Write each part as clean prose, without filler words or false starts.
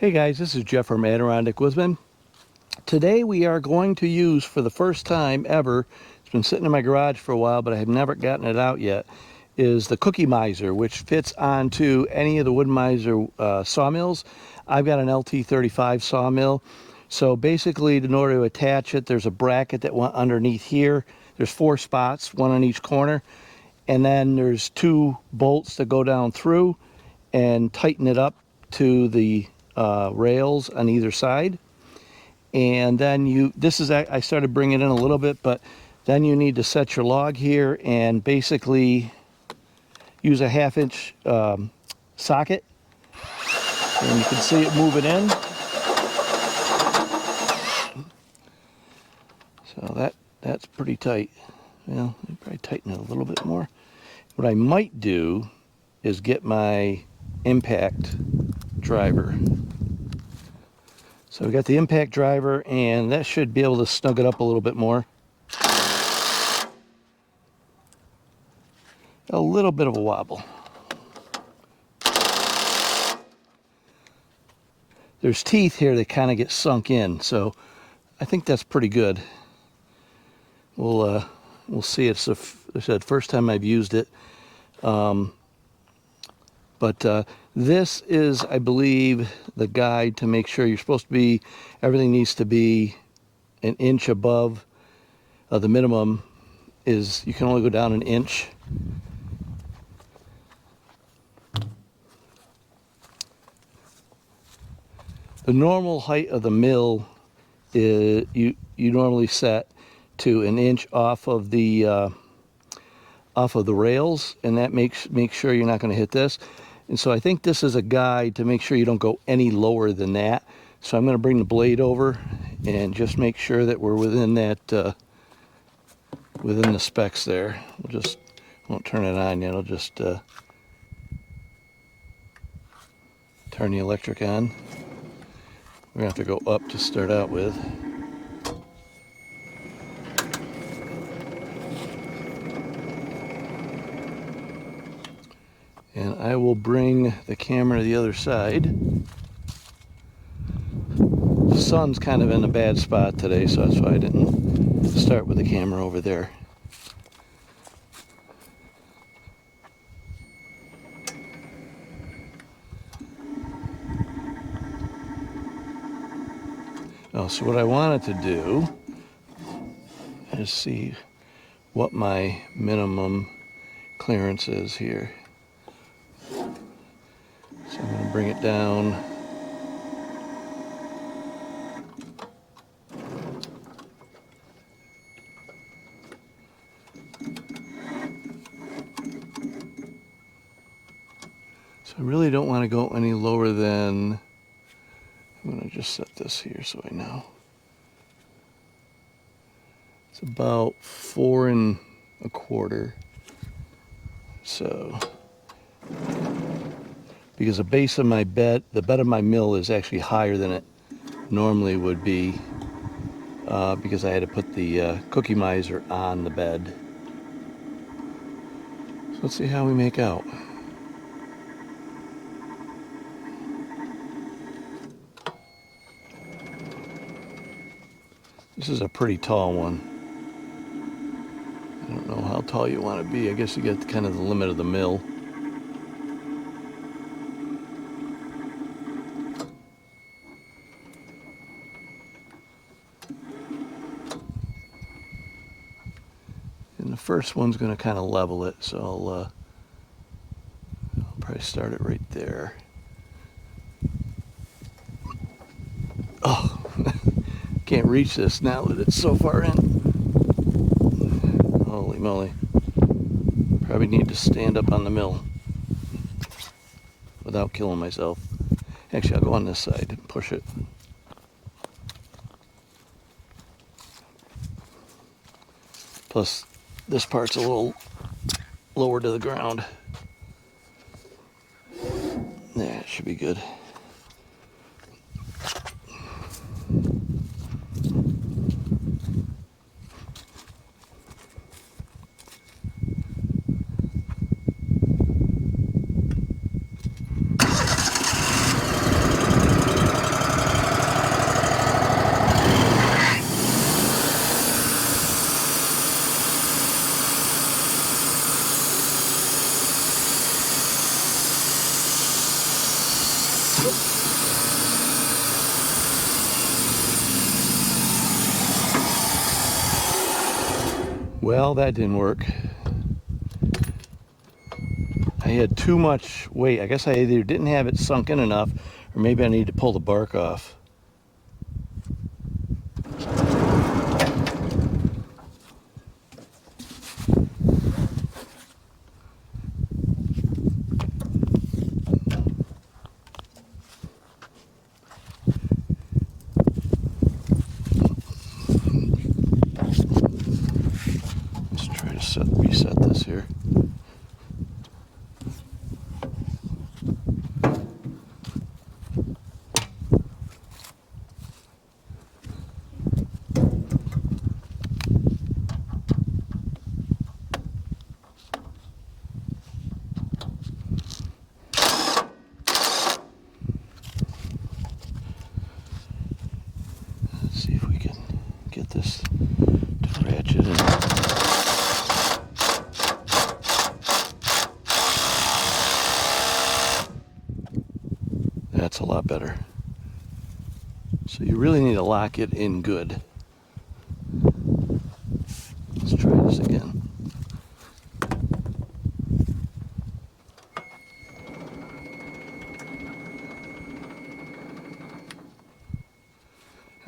Hey guys, this is Jeff from Adirondack Woodman. Today we are going to use, for the first time ever, it's been sitting in my garage for a while, but I have never gotten it out yet, is the Cookiemizer, which fits onto any of the Woodmizer sawmills. I've got an LT35 sawmill, so basically in order to attach it, there's a bracket that went underneath here. There's 4 spots, one on each corner, and then there's 2 bolts that go down through and tighten it up to the rails on either side. And then I started bringing it in a little bit, but then you need to set your log here and basically use a 1/2 inch socket, and you can see it moving in. So that's pretty tight. Well, I'll probably tighten it a little bit more. What I might do is get my impact driver. So we got the impact driver, and that should be able to snug it up a little bit more. A little bit of a wobble. There's teeth here that kind of get sunk in, so I think that's pretty good. We'll see. It's the first time I've used it. But this is, I believe, the guide to make sure you're supposed to be, everything needs to be an inch above. The minimum is, you can only go down an inch. The normal height of the mill is, you normally set to an inch off of the rails, and that makes sure you're not going to hit this. And so I think this is a guide to make sure you don't go any lower than that. So I'm going to bring the blade over and just make sure that we're within that, within the specs there. Won't turn it on yet. I'll just turn the electric on. We're going to have to go up to start out with. And I will bring the camera to the other side. The sun's kind of in a bad spot today, so that's why I didn't start with the camera over there. Oh, so what I wanted to do is see what my minimum clearance is here. So I'm going to bring it down. So I really don't want to go any lower than, I'm going to just set this here so I know. It's about 4 1/4. So, because the base of my bed, the bed of my mill is actually higher than it normally would be, because I had to put the Cookiemizer on the bed. So let's see how we make out. This is a pretty tall one. I don't know how tall you want to be. I guess you get kind of the limit of the mill. And the first one's going to kind of level it, so I'll probably start it right there. Oh, can't reach this now that it's so far in. Holy moly. Probably need to stand up on the mill without killing myself. Actually, I'll go on this side and push it. Plus, this part's a little lower to the ground. Yeah, it should be good. Well, that didn't work. I had too much weight. I guess I either didn't have it sunk in enough, or maybe I need to pull the bark off. Let's try to reset this here. Let's see if we can get this to ratchet in. That's a lot better. So you really need to lock it in good. Let's try this again.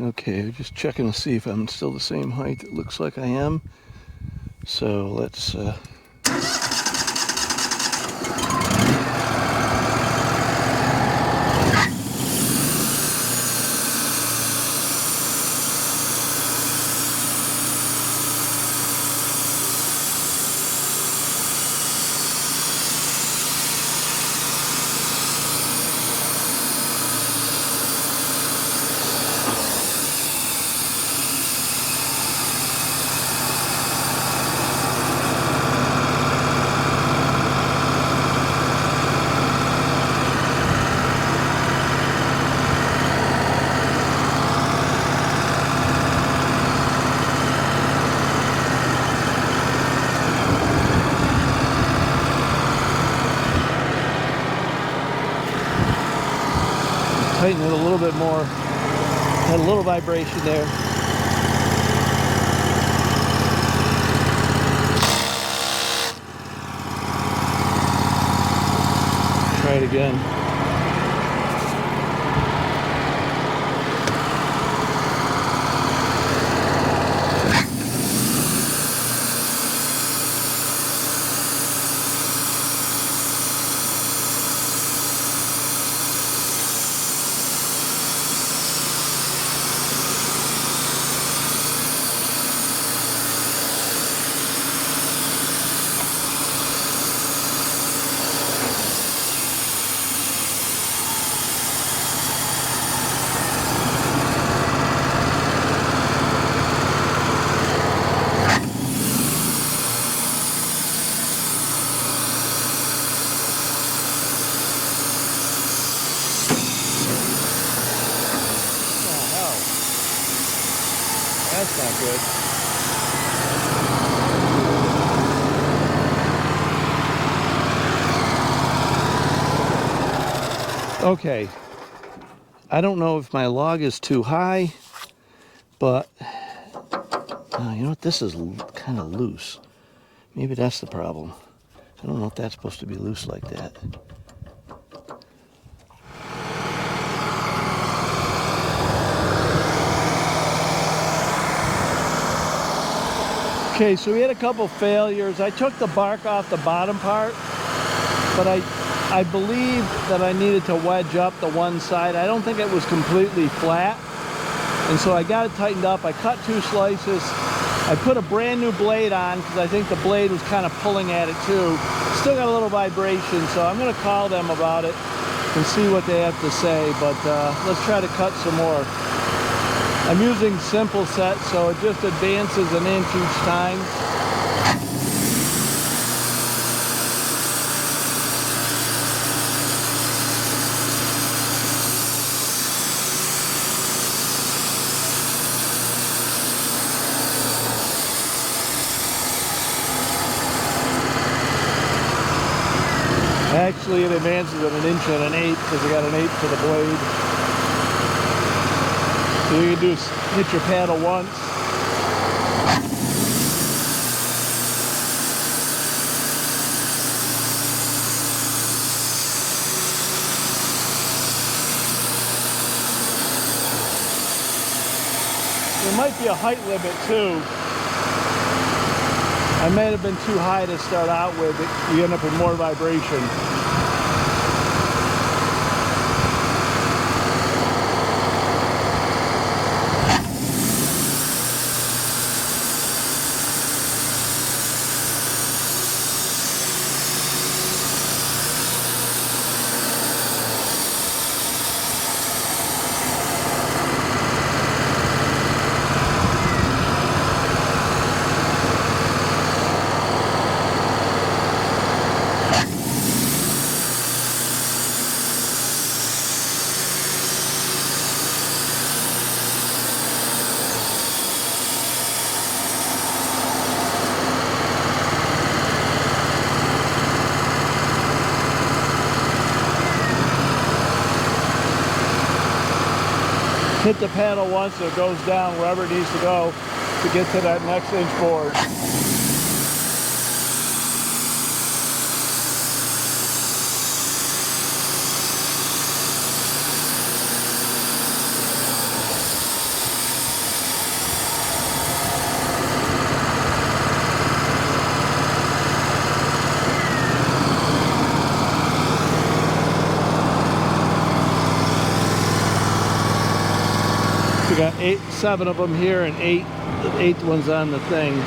Okay, just checking to see if I'm still the same height. It looks like I am. So let's tighten it a little bit more. Had a little vibration there. Try it again. That's not good. Okay. I don't know if my log is too high, but you know what? This is kind of loose. Maybe that's the problem. I don't know if that's supposed to be loose like that. Okay, so we had a couple failures. I took the bark off the bottom part, but I believe that I needed to wedge up the one side. I don't think it was completely flat, and so I got it tightened up. I cut 2 slices. I put a brand new blade on because I think the blade was kind of pulling at it too. Still got a little vibration, so I'm going to call them about it and see what they have to say, but let's try to cut some more. I'm using simple set, so it just advances an inch each time. Actually, it advances at an inch and an eighth because I got an eighth for the blade. So you can do is hit your paddle once. might be a height limit too. I may have been too high to start out with. You end up with more vibration. Hit the panel once so it goes down wherever it needs to go to get to that next inch board. We got 7 of them here and the 8th one's on the thing.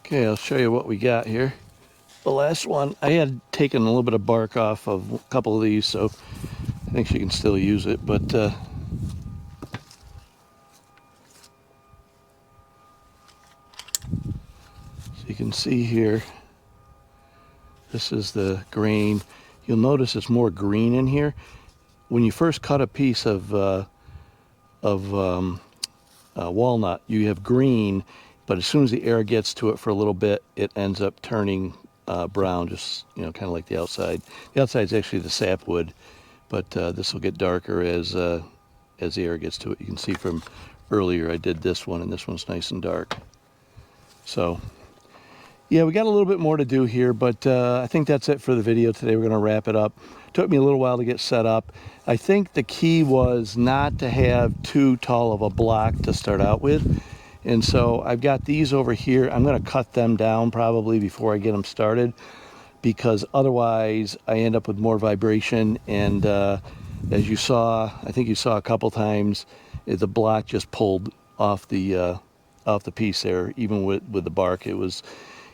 Okay, I'll show you what we got here. The last one, I had taken a little bit of bark off of a couple of these, so I think she can still use it, but so you can see here, this is the grain. You'll notice it's more green in here. When you first cut a piece of walnut, you have green, but as soon as the air gets to it for a little bit, it ends up turning brown, just kind of like the outside. The outside is actually the sapwood, but this will get darker as the air gets to it. You can see from earlier I did this one, and this one's nice and dark. So yeah, we got a little bit more to do here, but I think that's it for the video today. We're going to wrap it up. Took me a little while to get set up. I think the key was not to have too tall of a block to start out with. And so I've got these over here. I'm going to cut them down probably before I get them started, because otherwise I end up with more vibration. And as you saw, I think you saw a couple times, the block just pulled off the piece there, even with the bark. It was,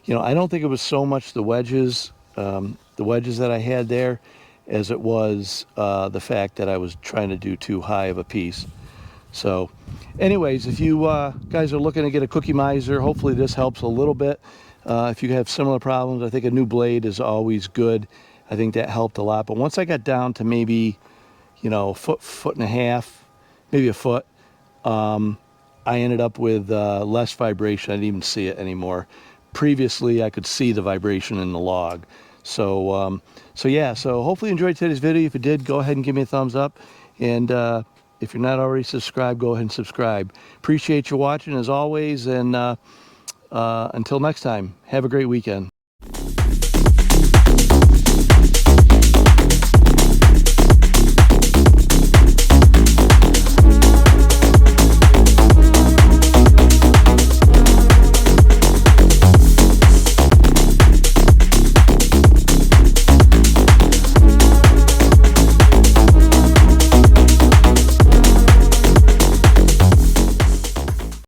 I don't think it was so much the wedges that I had there, as it was the fact that I was trying to do too high of a piece. So anyways, if you guys are looking to get a Cookiemizer, hopefully this helps a little bit. If you have similar problems, I think a new blade is always good. I think that helped a lot. But once I got down to maybe, foot and a half, maybe a foot, I ended up with less vibration. I didn't even see it anymore. Previously, I could see the vibration in the log. So yeah, so hopefully you enjoyed today's video. If you did, go ahead and give me a thumbs up. And if you're not already subscribed, go ahead and subscribe. Appreciate you watching as always. And until next time, have a great weekend.